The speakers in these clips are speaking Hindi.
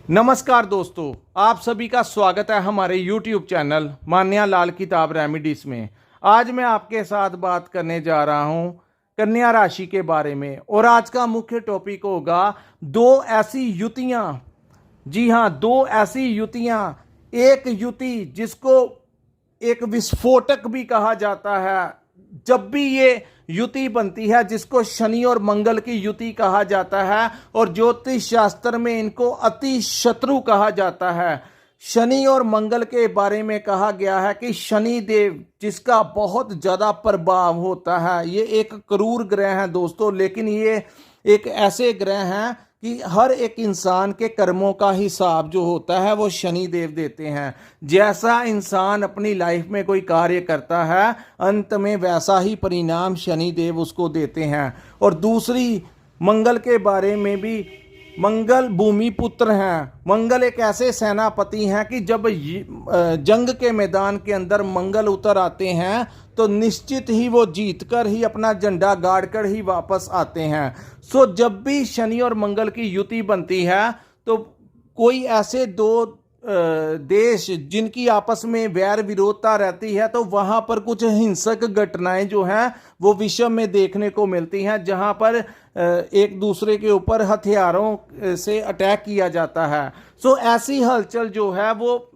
नमस्कार दोस्तों, आप सभी का स्वागत है हमारे YouTube चैनल मान्या लाल किताब रेमेडीज में। आज मैं आपके साथ बात करने जा रहा हूं कन्या राशि के बारे में और आज का मुख्य टॉपिक होगा दो ऐसी युतियां। जी हां, दो ऐसी युतियां। एक युति जिसको एक विस्फोटक भी कहा जाता है जब भी ये युति बनती है, जिसको शनि और मंगल की युति कहा जाता है और ज्योतिष शास्त्र में इनको अति शत्रु कहा जाता है। शनि और मंगल के बारे में कहा गया है कि शनि देव जिसका बहुत ज्यादा प्रभाव होता है, ये एक क्रूर ग्रह है दोस्तों, लेकिन ये एक ऐसे ग्रह हैं कि हर एक इंसान के कर्मों का हिसाब जो होता है वो शनि देव देते हैं। जैसा इंसान अपनी लाइफ में कोई कार्य करता है, अंत में वैसा ही परिणाम शनि देव उसको देते हैं। और दूसरी, मंगल के बारे में भी, मंगल भूमि पुत्र हैं। मंगल एक ऐसे सेनापति हैं कि जब जंग के मैदान के अंदर मंगल उतर आते हैं तो निश्चित ही वो जीतकर ही अपना झंडा गाड़कर ही वापस आते हैं। सो जब भी शनि और मंगल की युति बनती है तो कोई ऐसे दो देश जिनकी आपस में वैर विरोधता रहती है, तो वहां पर कुछ हिंसक घटनाएं जो हैं वो विश्व में देखने को मिलती हैं, जहां पर एक दूसरे के ऊपर हथियारों से अटैक किया जाता है। सो ऐसी हलचल जो है वो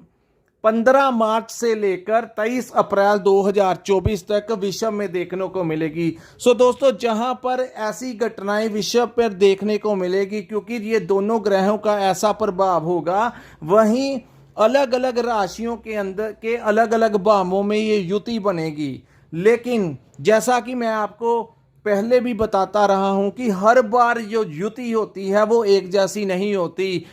15 मार्च से लेकर 23 अप्रैल 2024 तक विश्व में देखने को मिलेगी। सो दोस्तों, जहां पर ऐसी घटनाएं विश्व पर देखने को मिलेगी, क्योंकि ये दोनों ग्रहों का ऐसा प्रभाव होगा, वहीं अलग अलग राशियों के अंदर के अलग अलग भावों में ये युति बनेगी। लेकिन जैसा कि मैं आपको पहले भी बताता रहा हूं कि हर बार जो युति होती है वो एक जैसी नहीं होती।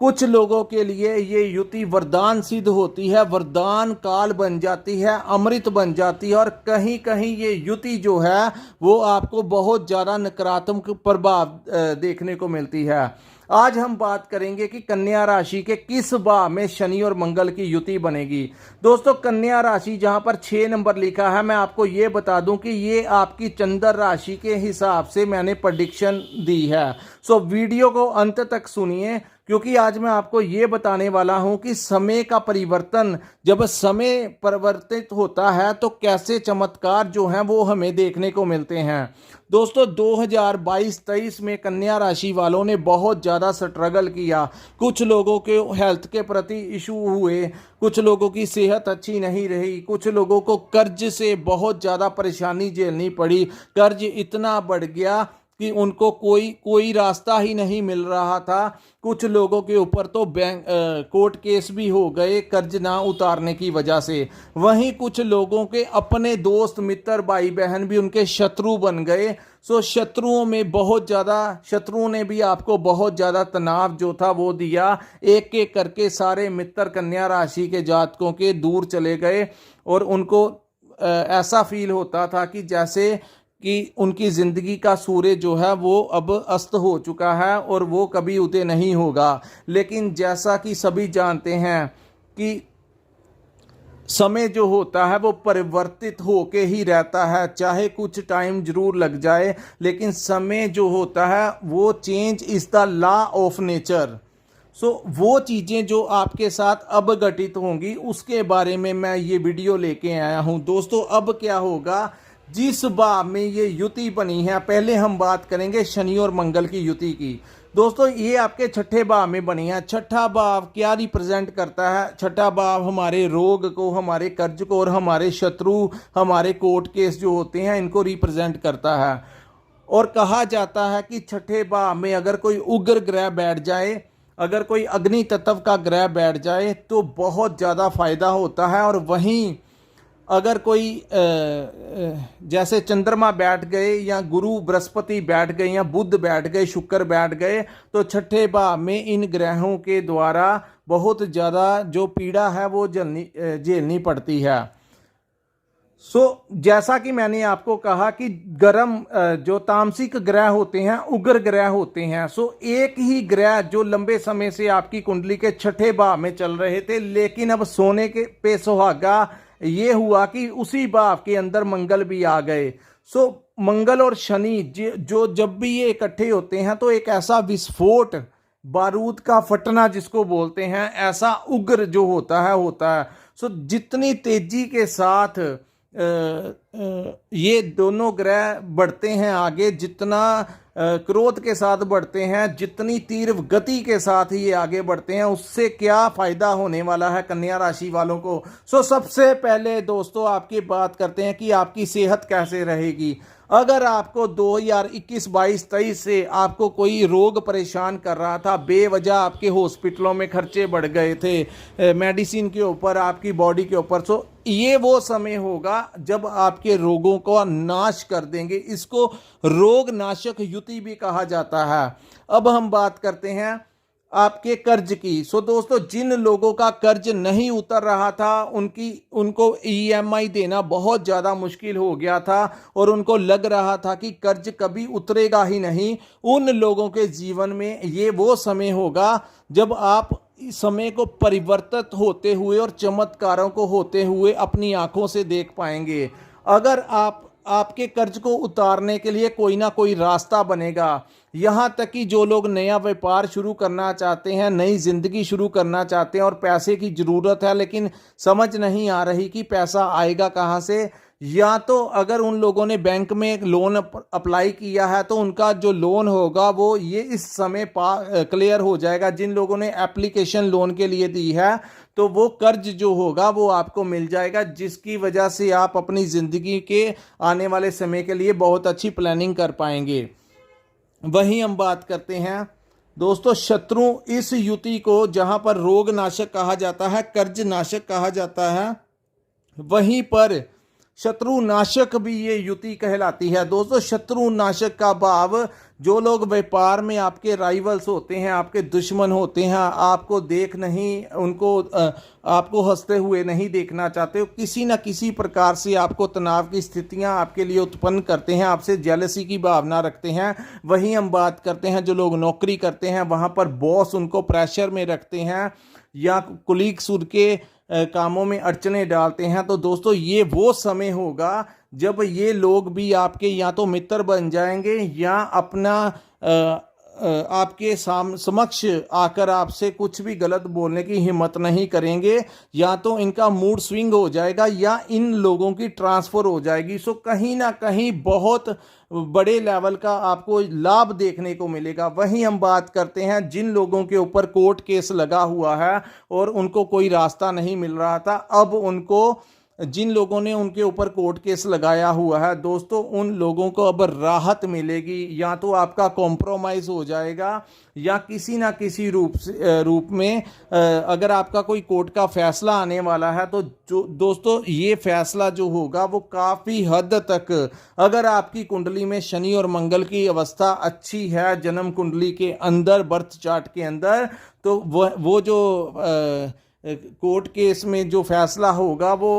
कुछ लोगों के लिए ये युति वरदान सिद्ध होती है, वरदान काल बन जाती है, अमृत बन जाती है, और कहीं कहीं ये युति जो है वो आपको बहुत ज़्यादा नकारात्मक प्रभाव देखने को मिलती है। आज हम बात करेंगे कि कन्या राशि के किस भाव में शनि और मंगल की युति बनेगी। दोस्तों, कन्या राशि जहां पर 6 नंबर लिखा है, मैं आपको ये बता दूं कि ये आपकी चंद्र राशि के हिसाब से मैंने प्रेडिक्शन दी है। सो वीडियो को अंत तक सुनिए, क्योंकि आज मैं आपको ये बताने वाला हूं कि समय का परिवर्तन, जब समय परिवर्तित होता है तो कैसे चमत्कार जो हैं वो हमें देखने को मिलते हैं। दोस्तों, 2022-23 में कन्या राशि वालों ने बहुत ज़्यादा स्ट्रगल किया। कुछ लोगों के हेल्थ के प्रति इशू हुए, कुछ लोगों की सेहत अच्छी नहीं रही, कुछ लोगों को कर्ज से बहुत ज़्यादा परेशानी झेलनी पड़ी। कर्ज इतना बढ़ गया कि उनको कोई रास्ता ही नहीं मिल रहा था। कुछ लोगों के ऊपर तो बैंक कोर्ट केस भी हो गए कर्ज ना उतारने की वजह से। वहीं कुछ लोगों के अपने दोस्त मित्र भाई बहन भी उनके शत्रु बन गए। सो शत्रुओं में बहुत ज़्यादा, शत्रुओं ने भी आपको बहुत ज़्यादा तनाव जो था वो दिया। एक एक करके सारे मित्र कन्या राशि के जातकों के दूर चले गए और उनको ऐसा फील होता था कि जैसे कि उनकी ज़िंदगी का सूर्य जो है वो अब अस्त हो चुका है और वो कभी उदय नहीं होगा। लेकिन जैसा कि सभी जानते हैं कि समय जो होता है वो परिवर्तित होके ही रहता है, चाहे कुछ टाइम जरूर लग जाए, लेकिन समय जो होता है वो change is the law of nature. So वो चीज़ें जो आपके साथ अब घटित होंगी उसके बारे में मैं ये वीडियो लेके आया हूँ। दोस्तों, अब क्या होगा जिस भाव में ये युति बनी है, पहले हम बात करेंगे शनि और मंगल की युति की। दोस्तों, ये आपके छठे भाव में बनी है। छठा भाव क्या रिप्रेजेंट करता है? छठा भाव हमारे रोग को, हमारे कर्ज को और हमारे शत्रु, हमारे कोर्ट केस जो होते हैं इनको रिप्रेजेंट करता है। और कहा जाता है कि छठे भाव में अगर कोई उग्र ग्रह बैठ जाए, अगर कोई अग्नि तत्व का ग्रह बैठ जाए तो बहुत ज़्यादा फायदा होता है। और वहीं अगर कोई जैसे चंद्रमा बैठ गए या गुरु बृहस्पति बैठ गए या बुध बैठ गए, शुक्र बैठ गए, तो छठे भाव में इन ग्रहों के द्वारा बहुत ज़्यादा जो पीड़ा है वो झेलनी पड़ती है। जैसा कि मैंने आपको कहा कि गर्म जो तामसिक ग्रह होते हैं, उग्र ग्रह होते हैं। एक ही ग्रह जो लंबे समय से आपकी कुंडली के छठे भाव में चल रहे थे, लेकिन अब सोने के पे सुहागा ये हुआ कि उसी भाव के अंदर मंगल भी आ गए। मंगल और शनि जो जब भी ये इकट्ठे होते हैं तो एक ऐसा विस्फोट बारूद का फटना जिसको बोलते हैं, ऐसा उग्र जो होता है। सो जितनी तेजी के साथ ये दोनों ग्रह बढ़ते हैं आगे, जितना क्रोध के साथ बढ़ते हैं, जितनी तीव्र गति के साथ ये आगे बढ़ते हैं, उससे क्या फायदा होने वाला है कन्या राशि वालों को। सो सबसे पहले दोस्तों आपकी बात करते हैं कि आपकी सेहत कैसे रहेगी। अगर आपको 2021, 22, 23 से आपको कोई रोग परेशान कर रहा था, बेवजह आपके हॉस्पिटलों में खर्चे बढ़ गए थे मेडिसिन के ऊपर, आपकी बॉडी के ऊपर, सो ये वो समय होगा जब आपके रोगों को नाश कर देंगे। इसको रोग नाशक युति भी कहा जाता है। अब हम बात करते हैं आपके कर्ज की। सो दोस्तों, जिन लोगों का कर्ज नहीं उतर रहा था, उनको ईएमआई देना बहुत ज़्यादा मुश्किल हो गया था और उनको लग रहा था कि कर्ज कभी उतरेगा ही नहीं, उन लोगों के जीवन में ये वो समय होगा जब आप समय को परिवर्तित होते हुए और चमत्कारों को होते हुए अपनी आंखों से देख पाएंगे। अगर आपके कर्ज को उतारने के लिए कोई ना कोई रास्ता बनेगा। यहाँ तक कि जो लोग नया व्यापार शुरू करना चाहते हैं, नई जिंदगी शुरू करना चाहते हैं और पैसे की ज़रूरत है, लेकिन समझ नहीं आ रही कि पैसा आएगा कहाँ से, या तो अगर उन लोगों ने बैंक में एक लोन अप्लाई किया है तो उनका जो लोन होगा वो ये इस समय क्लियर हो जाएगा। जिन लोगों ने एप्लीकेशन लोन के लिए दी है तो वो कर्ज जो होगा वो आपको मिल जाएगा, जिसकी वजह से आप अपनी ज़िंदगी के आने वाले समय के लिए बहुत अच्छी प्लानिंग कर पाएंगे। वहीं हम बात करते हैं दोस्तों शत्रु, इस युति को जहां पर रोग नाशक कहा जाता है, कर्ज नाशक कहा जाता है, वहीं पर शत्रु नाशक भी ये युति कहलाती है। दोस्तों शत्रु नाशक का भाव, जो लोग व्यापार में आपके राइवल्स होते हैं, आपके दुश्मन होते हैं, आपको देख नहीं, आपको हंसते हुए नहीं देखना चाहते, किसी न किसी प्रकार से आपको तनाव की स्थितियां आपके लिए उत्पन्न करते हैं, आपसे जेलसी की भावना रखते हैं। वहीं हम बात करते हैं जो लोग नौकरी करते हैं, वहां पर बॉस उनको प्रेशर में रखते हैं या कुलीग्स उनके कामों में अड़चने डालते हैं। तो दोस्तों ये वो समय होगा जब ये लोग भी आपके या तो मित्र बन जाएंगे या अपना आपके समक्ष आकर आपसे कुछ भी गलत बोलने की हिम्मत नहीं करेंगे, या तो इनका मूड स्विंग हो जाएगा या इन लोगों की ट्रांसफ़र हो जाएगी। सो कहीं ना कहीं बहुत बड़े लेवल का आपको लाभ देखने को मिलेगा। वहीं हम बात करते हैं जिन लोगों के ऊपर कोर्ट केस लगा हुआ है और उनको कोई रास्ता नहीं मिल रहा था, अब उनको, जिन लोगों ने उनके ऊपर कोर्ट केस लगाया हुआ है दोस्तों, उन लोगों को अब राहत मिलेगी। या तो आपका कॉम्प्रोमाइज हो जाएगा या किसी ना किसी रूप में अगर आपका कोई कोर्ट का फैसला आने वाला है तो जो दोस्तों ये फैसला जो होगा वो काफ़ी हद तक, अगर आपकी कुंडली में शनि और मंगल की अवस्था अच्छी है जन्म कुंडली के अंदर, बर्थ चार्ट के अंदर, तो वो जो कोर्ट केस में जो फैसला होगा वो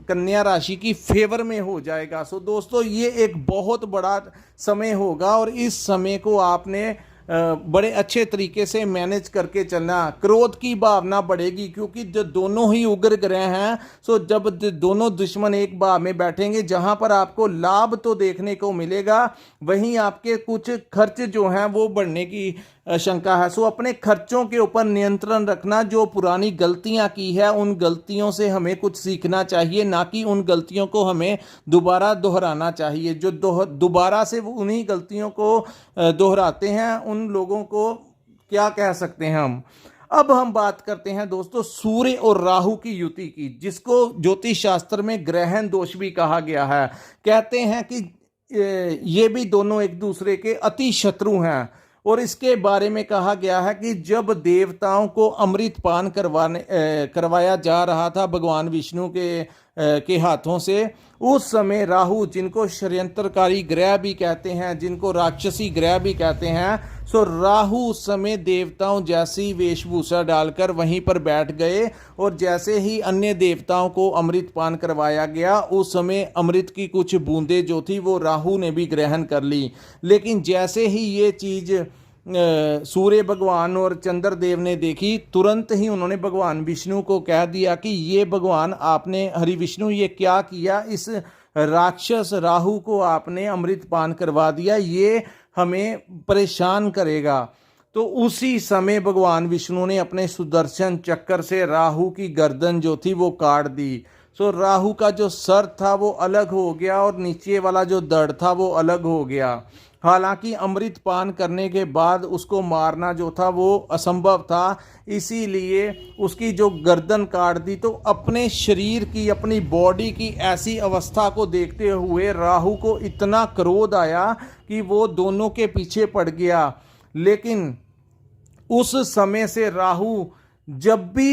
कन्या राशि की फेवर में हो जाएगा। सो दोस्तों ये एक बहुत बड़ा समय होगा और इस समय को आपने बड़े अच्छे तरीके से मैनेज करके चलना। क्रोध की भावना बढ़ेगी क्योंकि जो दोनों ही उग्र ग्रह हैं, सो जब दोनों दुश्मन एक भाव में बैठेंगे, जहां पर आपको लाभ तो देखने को मिलेगा, वहीं आपके कुछ खर्च जो हैं वो बढ़ने की शंका है। सो अपने खर्चों के ऊपर नियंत्रण रखना। जो पुरानी गलतियां की है उन गलतियों से हमें कुछ सीखना चाहिए, ना कि उन गलतियों को हमें दोबारा दोहराना चाहिए। जो दोबारा से उन्हीं गलतियों को दोहराते हैं उन लोगों को क्या कह सकते हैं हम। अब हम बात करते हैं दोस्तों सूर्य और राहु की युति की, जिसको ज्योतिष शास्त्र में ग्रहण दोष भी कहा गया है। कहते हैं कि ये भी दोनों एक दूसरे के अति शत्रु हैं और इसके बारे में कहा गया है कि जब देवताओं को अमृत पान करवाया जा रहा था भगवान विष्णु के हाथों से, उस समय राहु, जिनको षड्यंत्रकारी ग्रह भी कहते हैं, जिनको राक्षसी ग्रह भी कहते हैं, सो राहु उस समय देवताओं जैसी वेशभूषा डालकर वहीं पर बैठ गए और जैसे ही अन्य देवताओं को अमृत पान करवाया गया, उस समय अमृत की कुछ बूंदें जो थी वो राहु ने भी ग्रहण कर ली। लेकिन जैसे ही ये चीज़ सूर्य भगवान और चंद्रदेव ने देखी, तुरंत ही उन्होंने भगवान विष्णु को कह दिया कि ये भगवान आपने, हरि विष्णु, ये क्या किया, इस राक्षस राहु को आपने अमृत पान करवा दिया, ये हमें परेशान करेगा। तो उसी समय भगवान विष्णु ने अपने सुदर्शन चक्र से राहु की गर्दन जो थी वो काट दी। सो राहु का जो सर था वो अलग हो गया और नीचे वाला जो धड़ था वो अलग हो गया। हालांकि अमृत पान करने के बाद उसको मारना जो था वो असंभव था, इसीलिए उसकी जो गर्दन काट दी। तो अपने शरीर की, अपनी बॉडी की ऐसी अवस्था को देखते हुए राहु को इतना क्रोध आया कि वो दोनों के पीछे पड़ गया। लेकिन उस समय से राहु जब भी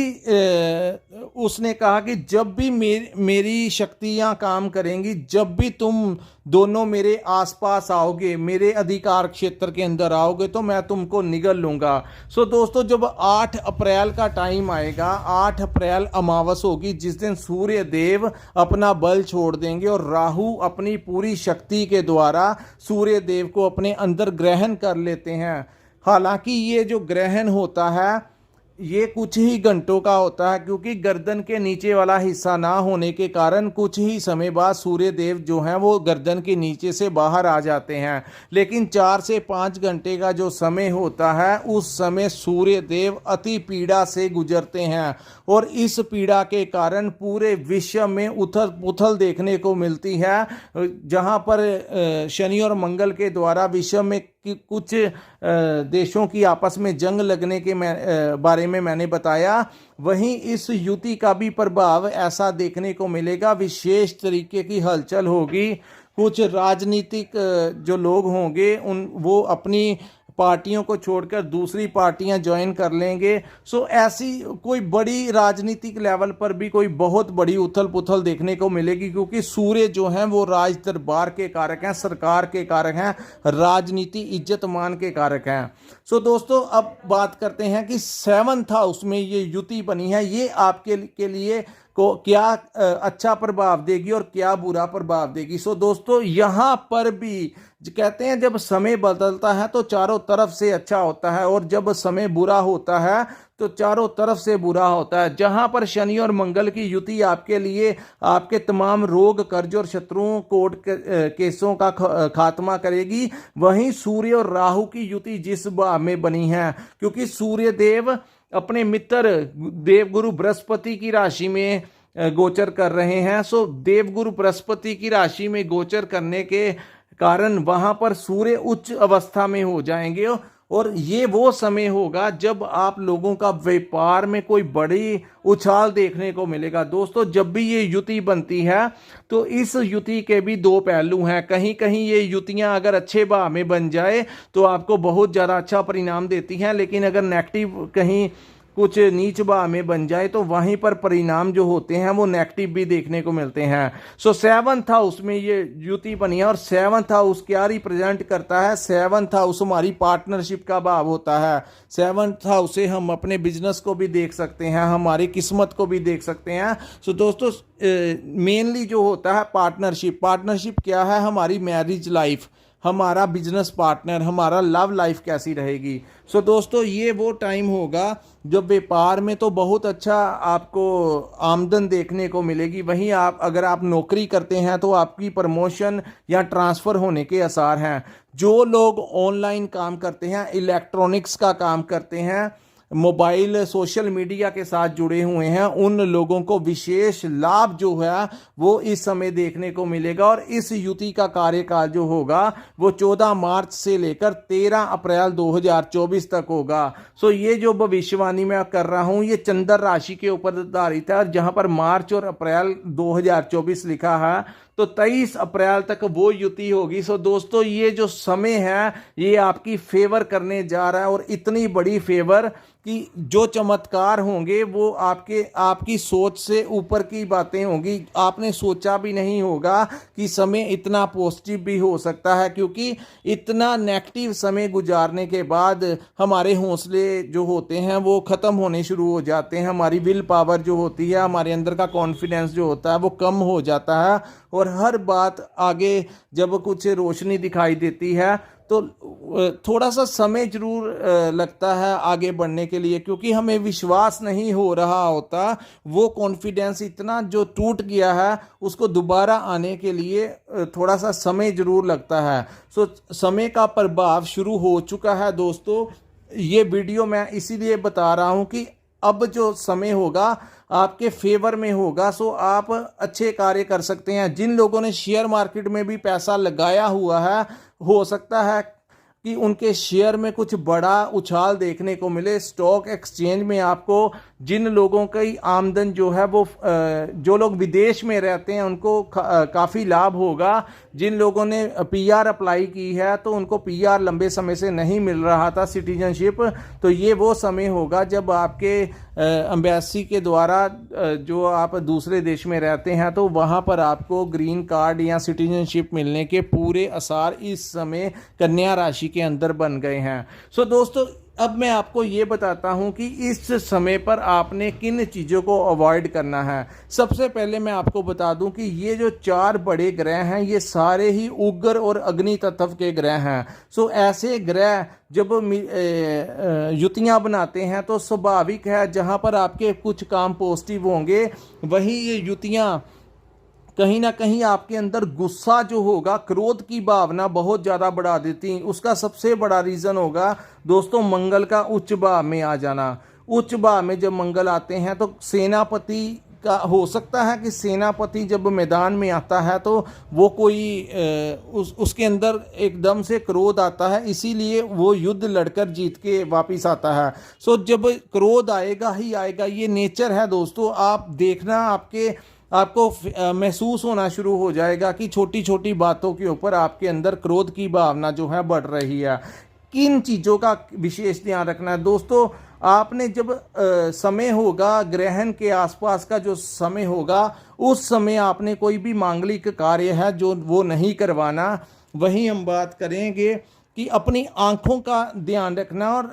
उसने कहा कि जब भी मेरी शक्तियां काम करेंगी, जब भी तुम दोनों मेरे आसपास आओगे, मेरे अधिकार क्षेत्र के अंदर आओगे, तो मैं तुमको निगल लूंगा। सो दोस्तों, जब 8 अप्रैल का टाइम आएगा, 8 अप्रैल अमावस होगी, जिस दिन सूर्य देव अपना बल छोड़ देंगे और राहु अपनी पूरी शक्ति के द्वारा सूर्य देव को अपने अंदर ग्रहण कर लेते हैं। हालांकि ये जो ग्रहण होता है ये कुछ ही घंटों का होता है, क्योंकि गर्दन के नीचे वाला हिस्सा ना होने के कारण कुछ ही समय बाद सूर्य देव जो हैं वो गर्दन के नीचे से बाहर आ जाते हैं। लेकिन 4 से 5 घंटे का जो समय होता है, उस समय सूर्य देव अति पीड़ा से गुजरते हैं और इस पीड़ा के कारण पूरे विश्व में उथल पुथल देखने को मिलती है। जहां पर शनि और मंगल के द्वारा विश्व में कुछ देशों की आपस में जंग लगने के बारे में मैंने बताया, वहीं इस युति का भी प्रभाव ऐसा देखने को मिलेगा। विशेष तरीके की हलचल होगी। कुछ राजनीतिक जो लोग होंगे वो अपनी पार्टियों को छोड़कर दूसरी पार्टियां ज्वाइन कर लेंगे। सो ऐसी कोई बड़ी राजनीतिक लेवल पर भी कोई बहुत बड़ी उथल पुथल देखने को मिलेगी, क्योंकि सूर्य जो हैं वो राज दरबार के कारक हैं, सरकार के कारक हैं, राजनीति इज्जत मान के कारक हैं। सो दोस्तों, अब बात करते हैं कि 7th हाउस में ये युति बनी है, ये आपके के लिए को क्या अच्छा प्रभाव देगी और क्या बुरा प्रभाव देगी। सो दोस्तों, यहाँ पर भी कहते हैं जब समय बदलता है तो चारों तरफ से अच्छा होता है, और जब समय बुरा होता है तो चारों तरफ से बुरा होता है। जहां पर शनि और मंगल की युति आपके लिए आपके तमाम रोग, कर्ज और शत्रुओं, कोर्ट केसों का खात्मा करेगी, वहीं सूर्य और राहु की युति जिस भाव में बनी है, क्योंकि सूर्य देव अपने मित्र देवगुरु बृहस्पति की राशि में गोचर कर रहे हैं। सो देवगुरु बृहस्पति की राशि में गोचर करने के कारण वहां पर सूर्य उच्च अवस्था में हो जाएंगे, और ये वो समय होगा जब आप लोगों का व्यापार में कोई बड़ी उछाल देखने को मिलेगा। दोस्तों, जब भी ये युति बनती है तो इस युति के भी 2 पहलू हैं। कहीं कहीं ये युतियां अगर अच्छे भाव में बन जाए तो आपको बहुत ज़्यादा अच्छा परिणाम देती हैं, लेकिन अगर नेगेटिव कहीं कुछ नीच भाव में बन जाए तो वहीं पर परिणाम जो होते हैं वो नेगेटिव भी देखने को मिलते हैं। सो 7th हाउस में ये युति बनी है, और 7th हाउस क्या रिप्रेजेंट करता है? 7th हाउस हमारी पार्टनरशिप का भाव होता है। 7th हाउस से हम अपने बिजनेस को भी देख सकते हैं, हमारी किस्मत को भी देख सकते हैं। सो दोस्तों, मेनली जो होता है पार्टनरशिप। पार्टनरशिप क्या है? हमारी मैरिज लाइफ, हमारा बिजनेस पार्टनर, हमारा लव लाइफ कैसी रहेगी। सो दोस्तों, ये वो टाइम होगा जब व्यापार में तो बहुत अच्छा आपको आमदन देखने को मिलेगी, वहीं अगर आप नौकरी करते हैं तो आपकी प्रमोशन या ट्रांसफ़र होने के आसार हैं। जो लोग ऑनलाइन काम करते हैं, इलेक्ट्रॉनिक्स का काम करते हैं, मोबाइल सोशल मीडिया के साथ जुड़े हुए हैं, उन लोगों को विशेष लाभ जो है वो इस समय देखने को मिलेगा। और इस युति का कार्यकाल जो होगा वो 14 मार्च से लेकर 13 अप्रैल 2024 तक होगा। सो ये जो भविष्यवाणी मैं कर रहा हूँ ये चंद्र राशि के ऊपर आधारित है, जहां पर मार्च और अप्रैल 2024 लिखा है, तो 23 अप्रैल तक वो युति होगी। सो दोस्तों, ये जो समय है ये आपकी फेवर करने जा रहा है, और इतनी बड़ी फेवर कि जो चमत्कार होंगे वो आपकी सोच से ऊपर की बातें होंगी। आपने सोचा भी नहीं होगा कि समय इतना पॉजिटिव भी हो सकता है, क्योंकि इतना नेगेटिव समय गुजारने के बाद हमारे हौसले जो होते हैं वो ख़त्म होने शुरू हो जाते हैं। हमारी विल पावर जो होती है, हमारे अंदर का कॉन्फिडेंस जो होता है वो कम हो जाता है, और हर बात आगे जब कुछ रोशनी दिखाई देती है तो थोड़ा सा समय जरूर लगता है आगे बढ़ने के लिए, क्योंकि हमें विश्वास नहीं हो रहा होता। वो कॉन्फिडेंस इतना जो टूट गया है उसको दोबारा आने के लिए थोड़ा सा समय जरूर लगता है। सो समय का प्रभाव शुरू हो चुका है दोस्तों। ये वीडियो मैं इसीलिए बता रहा हूँ कि अब जो समय होगा आपके फेवर में होगा, सो आप अच्छे कार्य कर सकते हैं। जिन लोगों ने शेयर मार्केट में भी पैसा लगाया हुआ है, हो सकता है कि उनके शेयर में कुछ बड़ा उछाल देखने को मिले। स्टॉक एक्सचेंज में आपको जिन लोगों की आमदन जो है वो जो लोग विदेश में रहते हैं उनको काफ़ी लाभ होगा। जिन लोगों ने पीआर अप्लाई की है तो उनको पीआर लंबे समय से नहीं मिल रहा था, सिटीजनशिप, तो ये वो समय होगा जब आपके एम्बेसी के द्वारा जो आप दूसरे देश में रहते हैं तो वहाँ पर आपको ग्रीन कार्ड या सिटीजनशिप मिलने के पूरे आसार इस समय कन्या राशि के अंदर बन गए हैं। सो दोस्तों, अब मैं आपको ये बताता हूं कि इस समय पर आपने किन चीज़ों को अवॉइड करना है। सबसे पहले मैं आपको बता दूं कि ये जो 4 बड़े ग्रह हैं ये सारे ही उग्र और अग्नि तत्व के ग्रह हैं। सो ऐसे ग्रह जब युतियां बनाते हैं तो स्वाभाविक है जहां पर आपके कुछ काम पॉजिटिव होंगे, वहीं ये युतियां कहीं ना कहीं आपके अंदर गुस्सा जो होगा, क्रोध की भावना बहुत ज़्यादा बढ़ा देती। उसका सबसे बड़ा रीज़न होगा दोस्तों मंगल का उच्च भाव में आ जाना। उच्च भाव में जब मंगल आते हैं तो सेनापति का हो सकता है कि सेनापति जब मैदान में आता है तो वो कोई उसके अंदर एकदम से क्रोध आता है, इसीलिए वो युद्ध लड़कर जीत के वापिस आता है। सो जब क्रोध आएगा ही आएगा, ये नेचर है दोस्तों। आप देखना आपको महसूस होना शुरू हो जाएगा कि छोटी छोटी बातों के ऊपर आपके अंदर क्रोध की भावना जो है बढ़ रही है। किन चीज़ों का विशेष ध्यान रखना है दोस्तों, आपने जब समय होगा ग्रहण के आसपास का जो समय होगा उस समय आपने कोई भी मांगलिक कार्य है जो वो नहीं करवाना। वहीं हम बात करेंगे कि अपनी आंखों का ध्यान रखना और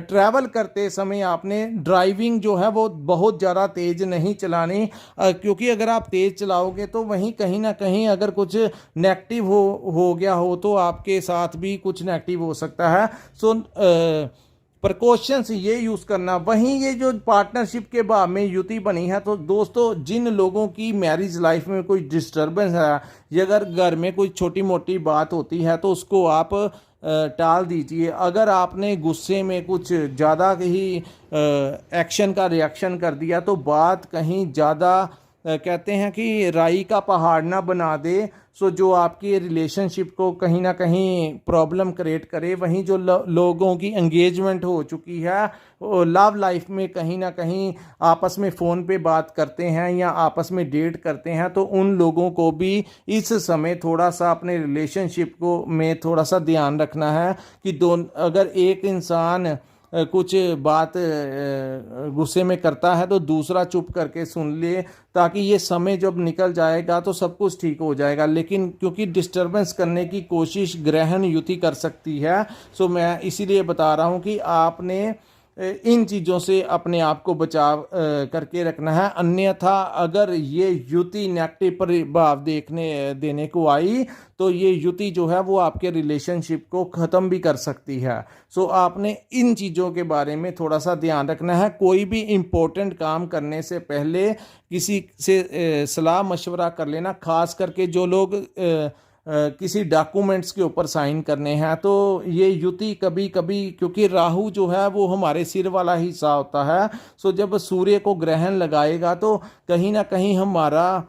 ट्रैवल करते समय आपने ड्राइविंग जो है वो बहुत ज़्यादा तेज़ नहीं चलानी, क्योंकि अगर आप तेज़ चलाओगे तो वहीं कहीं ना कहीं अगर कुछ नेगेटिव हो गया हो तो आपके साथ भी कुछ नेगेटिव हो सकता है। सो प्रिकॉशंस ये यूज़ करना। वहीं ये जो पार्टनरशिप के भाव में युति बनी है तो दोस्तों जिन लोगों की मैरिज लाइफ में कोई डिस्टर्बेंस है, या अगर घर में कोई छोटी मोटी बात होती है तो उसको आप टाल दीजिए। अगर आपने गुस्से में कुछ ज़्यादा ही एक्शन का रिएक्शन कर दिया तो बात कहीं ज़्यादा कहते हैं कि राई का पहाड़ ना बना दे, सो जो आपकी रिलेशनशिप को कहीं ना कहीं प्रॉब्लम क्रिएट करे। वहीं जो लोगों की एंगेजमेंट हो चुकी है, लव लाइफ में कहीं ना कहीं आपस में फ़ोन पे बात करते हैं या आपस में डेट करते हैं, तो उन लोगों को भी इस समय थोड़ा सा अपने रिलेशनशिप को में थोड़ा सा ध्यान रखना है कि अगर एक इंसान कुछ बात गुस्से में करता है तो दूसरा चुप करके सुन ले, ताकि ये समय जब निकल जाएगा तो सब कुछ ठीक हो जाएगा। लेकिन क्योंकि डिस्टर्बेंस करने की कोशिश ग्रहण युति कर सकती है, सो मैं इसीलिए बता रहा हूँ कि आपने इन चीज़ों से अपने आप को बचाव करके रखना है। अन्यथा अगर ये युति नेगेटिव प्रभाव देने को आई तो ये युति जो है वो आपके रिलेशनशिप को ख़त्म भी कर सकती है। सो आपने इन चीज़ों के बारे में थोड़ा सा ध्यान रखना है। कोई भी इम्पोर्टेंट काम करने से पहले किसी से सलाह मशवरा कर लेना, खास करके जो लोग किसी डॉक्यूमेंट्स के ऊपर साइन करने हैं। तो ये युति कभी कभी, क्योंकि राहु जो है वो हमारे सिर वाला हिस्सा होता है, सो जब सूर्य को ग्रहण लगाएगा तो कहीं ना कहीं हमारा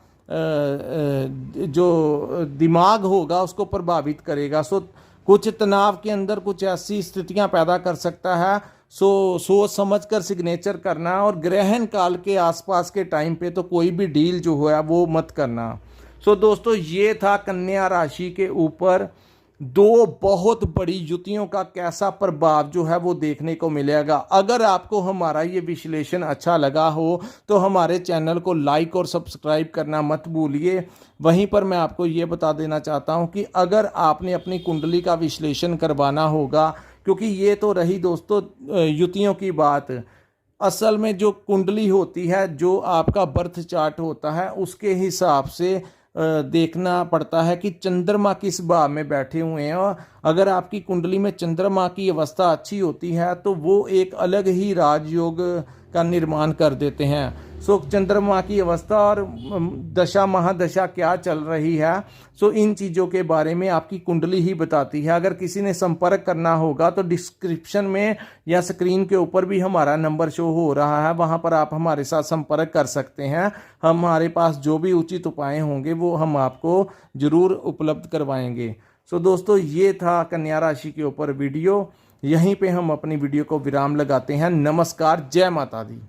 जो दिमाग होगा उसको प्रभावित करेगा। सो कुछ तनाव के अंदर कुछ ऐसी स्थितियां पैदा कर सकता है। सो सोच समझ कर सिग्नेचर करना, और ग्रहण काल के आसपास के टाइम पे तो कोई भी डील जो है वो मत करना। सो दोस्तों, ये था कन्या राशि के ऊपर 2 बहुत बड़ी युतियों का कैसा प्रभाव जो है वो देखने को मिलेगा। अगर आपको हमारा ये विश्लेषण अच्छा लगा हो तो हमारे चैनल को लाइक और सब्सक्राइब करना मत भूलिए। वहीं पर मैं आपको ये बता देना चाहता हूँ कि अगर आपने अपनी कुंडली का विश्लेषण करवाना होगा, क्योंकि ये तो रही दोस्तों युतियों की बात, असल में जो कुंडली होती है, जो आपका बर्थ चार्ट होता है, उसके हिसाब से देखना पड़ता है कि चंद्रमा किस भाव में बैठे हुए हैं। और अगर आपकी कुंडली में चंद्रमा की अवस्था अच्छी होती है तो वो एक अलग ही राजयोग का निर्माण कर देते हैं। सो चंद्रमा की अवस्था और दशा महादशा क्या चल रही है, सो इन चीज़ों के बारे में आपकी कुंडली ही बताती है। अगर किसी ने संपर्क करना होगा तो डिस्क्रिप्शन में या स्क्रीन के ऊपर भी हमारा नंबर शो हो रहा है, वहाँ पर आप हमारे साथ संपर्क कर सकते हैं। हमारे पास जो भी उचित उपाय होंगे वो हम आपको ज़रूर उपलब्ध करवाएंगे। सो दोस्तों, ये था कन्या राशि के ऊपर वीडियो। यहीं पे हम अपनी वीडियो को विराम लगाते हैं। नमस्कार, जय माता दी।